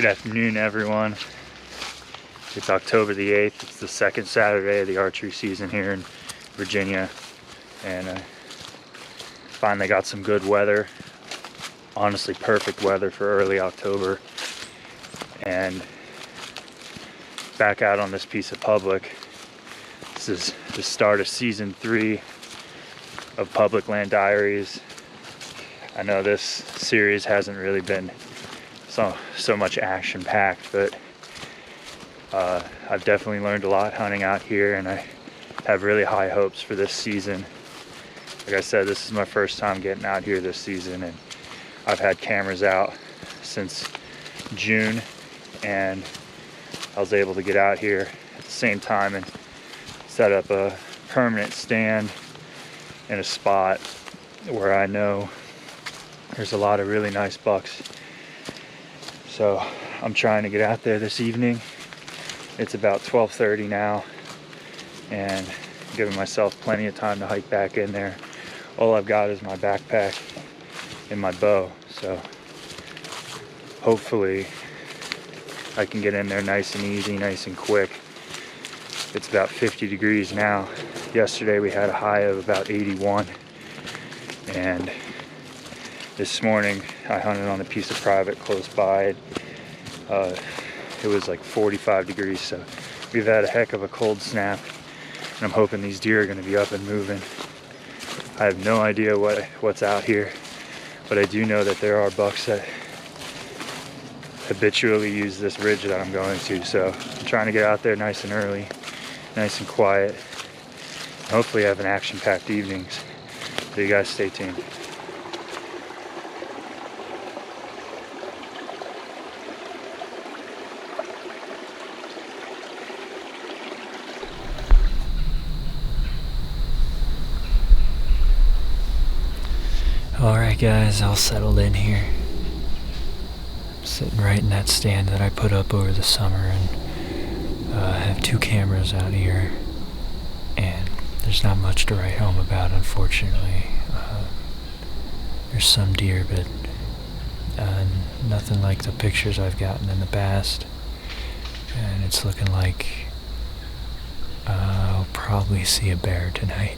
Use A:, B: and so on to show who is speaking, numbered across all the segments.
A: Good afternoon, everyone. It's October the 8th. It's the second Saturday of the archery season here in Virginia, and I finally got some good weather. Honestly, perfect weather for early October, and back out on this piece of public. This is the start of season 3 of Public Land Diaries. I know this series hasn't really been so much action packed, but I've definitely learned a lot hunting out here, and I have really high hopes for this season. Like I said, this is my first time getting out here this season, and I've had cameras out since June, and I was able to get out here at the same time and set up a permanent stand in a spot where I know there's a lot of really nice bucks. So I'm trying to get out there this evening. It's about 12:30 now, and giving myself plenty of time to hike back in there. All I've got is my backpack and my bow, so hopefully I can get in there nice and easy, nice and quick. It's about 50 degrees now. Yesterday we had a high of about 81, and this morning I hunted on a piece of private close by. It was like 45 degrees, so we've had a heck of a cold snap, and I'm hoping these deer are going to be up and moving. I have no idea what's out here, but I do know that there are bucks that habitually use this ridge that I'm going to, so I'm trying to get out there nice and early, nice and quiet, and hopefully have an action-packed evenings. So you guys stay tuned. Alright guys, all settled in here. I'm sitting right in that stand that I put up over the summer, and I have 2 cameras out here, and there's not much to write home about, unfortunately. There's some deer, but nothing like the pictures I've gotten in the past, and it's looking like I'll probably see a bear tonight.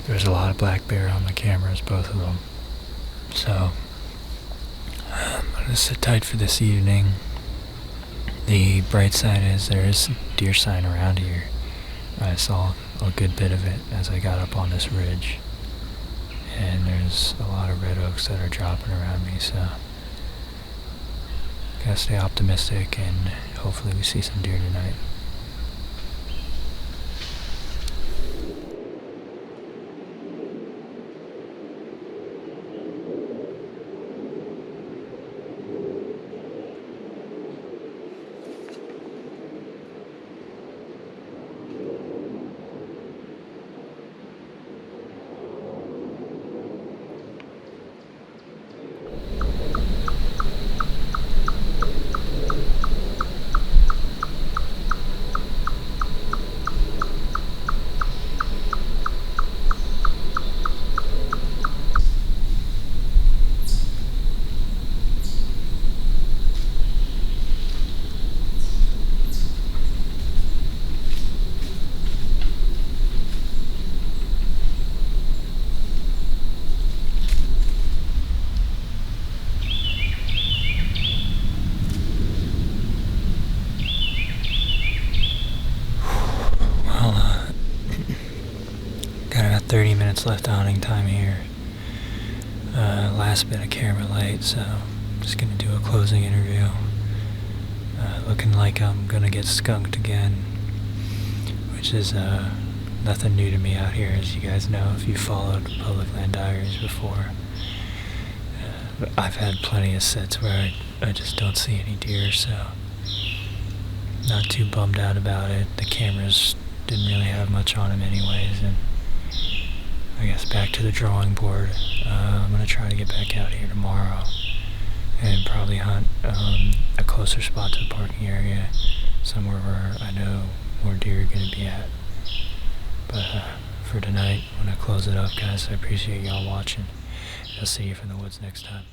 A: There's a lot of black bear on the cameras, both of them. So I'm gonna sit tight for this evening. The bright side is there is deer sign around here. I saw a good bit of it as I got up on this ridge, and there's a lot of red oaks that are dropping around me, so gotta stay optimistic, and hopefully we see some deer tonight. Got about 30 minutes left of hunting time here. Last bit of camera light, so I'm just gonna do a closing interview. Looking like I'm gonna get skunked again, which is nothing new to me out here, as you guys know if you followed Public Land Diaries before. But I've had plenty of sets where I just don't see any deer, so not too bummed out about it. The cameras didn't really have much on them anyways, and I guess back to the drawing board. I'm going to try to get back out here tomorrow and probably hunt a closer spot to the parking area, somewhere where I know more deer are going to be at. But for tonight, I'm going to close it up, guys. I appreciate y'all watching. I'll see you from the woods next time.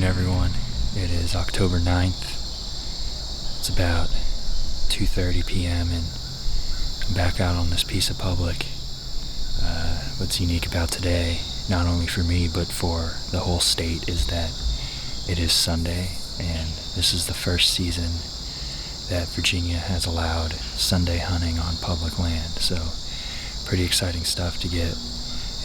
A: everyone. It is October 9th. It's about 2:30 p.m. and I'm back out on this piece of public. What's unique about today, not only for me but for the whole state, is that it is Sunday, and this is the first season that Virginia has allowed Sunday hunting on public land. So pretty exciting stuff to get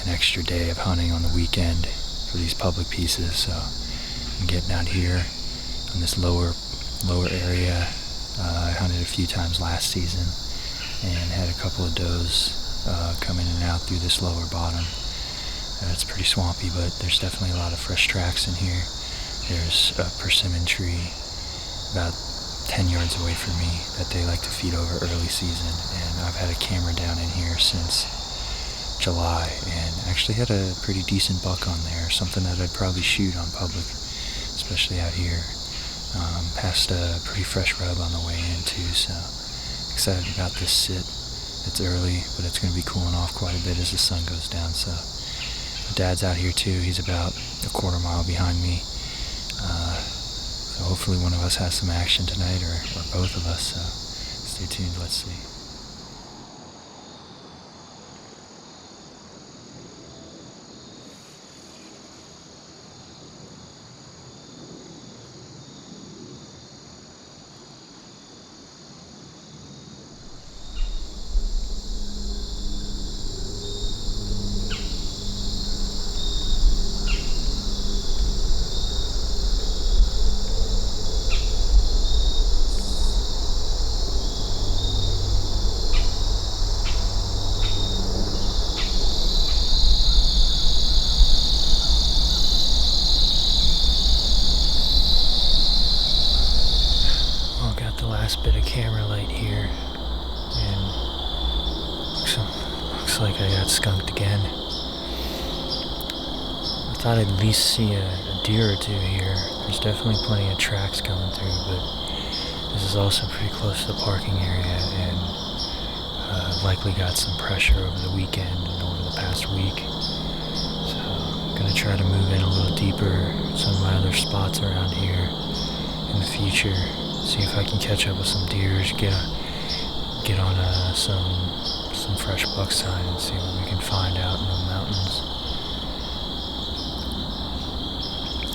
A: an extra day of hunting on the weekend for these public pieces. So I'm getting out here on this lower area. I hunted a few times last season and had a couple of does come in and out through this lower bottom. It's pretty swampy, but there's definitely a lot of fresh tracks in here. There's a persimmon tree about 10 yards away from me that they like to feed over early season, and I've had a camera down in here since July and actually had a pretty decent buck on there, something that I'd probably shoot on public, especially out here. Passed a pretty fresh rub on the way in too, so excited about this sit. It's early, but it's going to be cooling off quite a bit as the sun goes down. So my dad's out here too. He's about a quarter mile behind me. So hopefully one of us has some action tonight, or both of us. So stay tuned. Let's see. Bit of camera light here, and looks like I got skunked again. I thought I'd at least see a deer or two here. There's definitely plenty of tracks coming through, but this is also pretty close to the parking area, and likely got some pressure over the weekend and over the past week. So I'm gonna try to move in a little deeper some of my other spots around here in the future. See if I can catch up with some deers, get on some fresh buck sign and see what we can find out in the mountains.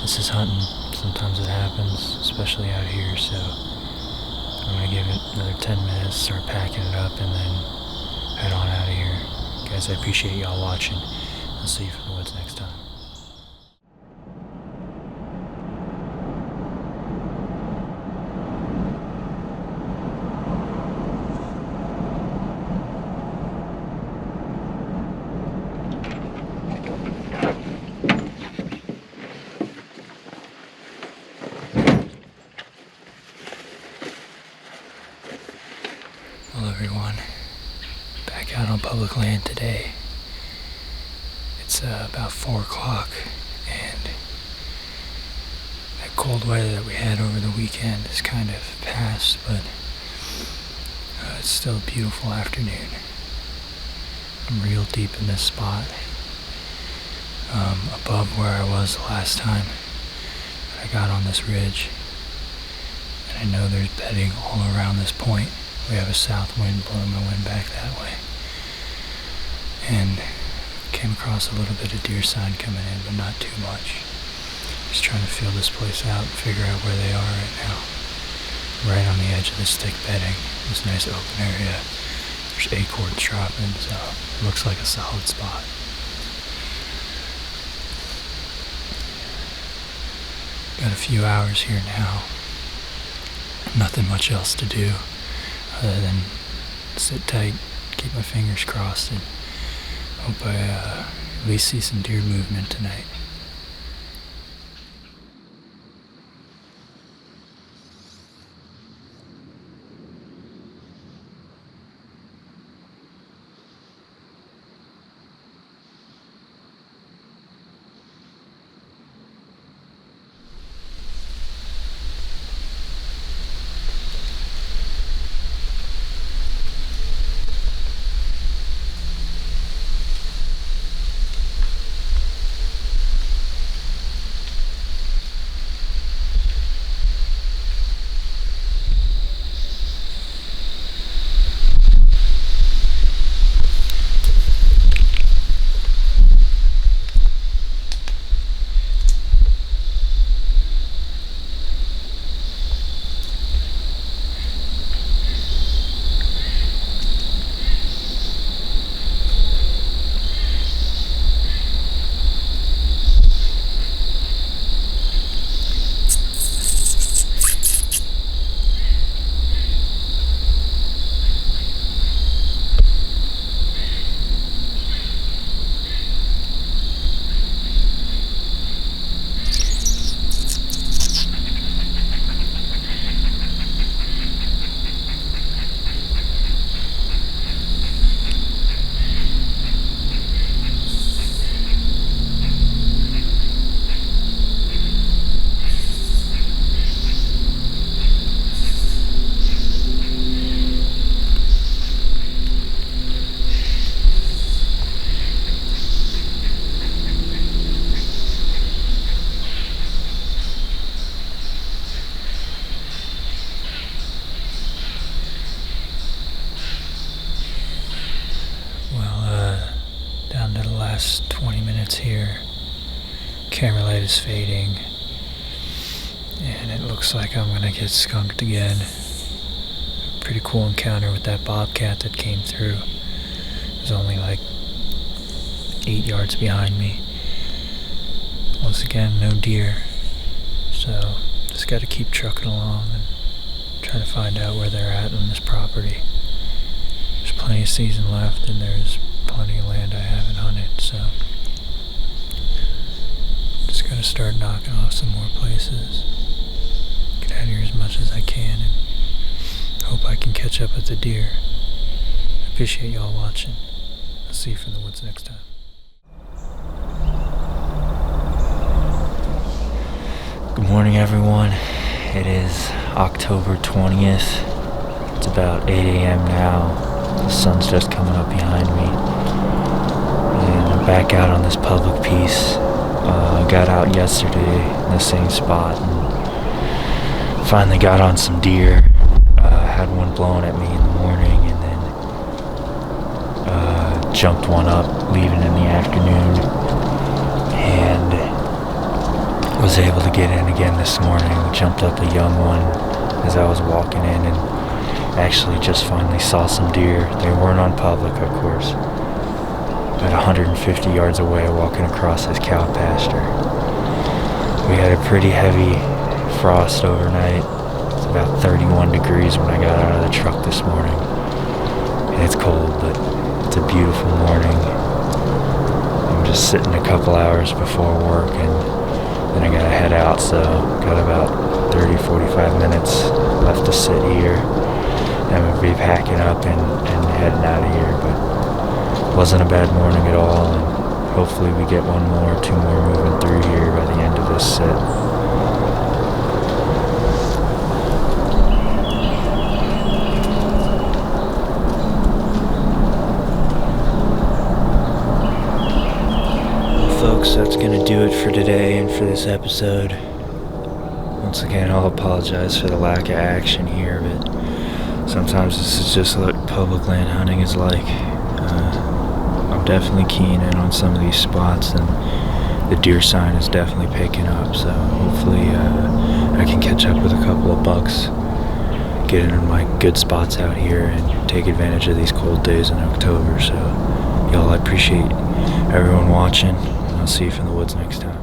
A: This is hunting. Sometimes it happens, especially out here, so I'm going to give it another 10 minutes, start packing it up, and then head on out of here. Guys, I appreciate y'all watching. I'll see you from the woods next time. Hello everyone, back out on public land today. It's about 4 o'clock, and that cold weather that we had over the weekend is kind of past, but it's still a beautiful afternoon. I'm real deep in this spot, above where I was the last time I got on this ridge, and I know there's bedding all around this point. We have a south wind blowing my wind back that way. And came across a little bit of deer sign coming in, but not too much. Just trying to feel this place out and figure out where they are right now. Right on the edge of this thick bedding, this nice open area. There's acorns dropping, so it looks like a solid spot. Got a few hours here now. Nothing much else to do other than sit tight, keep my fingers crossed, and hope I at least see some deer movement tonight. last 20 minutes here. Camera light is fading, and it looks like I'm gonna get skunked again. Pretty cool encounter with that bobcat that came through. It was only like 8 yards behind me. Once again, no deer, so just gotta keep trucking along and try to find out where they're at on this property. There's plenty of season left, and there's plenty of land I haven't hunted, so just gotta start knocking off some more places. Get out of here as much as I can and hope I can catch up with the deer. I appreciate y'all watching. I'll see you from the woods next time. Good morning, everyone. It is October 20th. It's about 8 a.m. now. The sun's just coming up behind me. And I'm back out on this public piece. I got out yesterday in the same spot and finally got on some deer. Had one blown at me in the morning, and then jumped one up leaving in the afternoon, and was able to get in again this morning. Jumped up a young one as I was walking in, and actually just finally saw some deer. They weren't on public, of course. About 150 yards away, walking across this cow pasture. We had a pretty heavy frost overnight. It's about 31 degrees when I got out of the truck this morning. And it's cold, but it's a beautiful morning. I'm just sitting a couple hours before work, and then I gotta head out, so got about 30-45 minutes left to sit here. I'm gonna be packing up and heading out of here, but wasn't a bad morning at all, and hopefully we get two more moving through here by the end of this sit. Well, folks, that's gonna do it for today and for this episode. Once again, I'll apologize for the lack of action here, but sometimes this is just what public land hunting is like. I'm definitely keen in on some of these spots, and the deer sign is definitely picking up, so hopefully I can catch up with a couple of bucks, get into my good spots out here, and take advantage of these cold days in October. So y'all, I appreciate everyone watching, and I'll see you from the woods next time.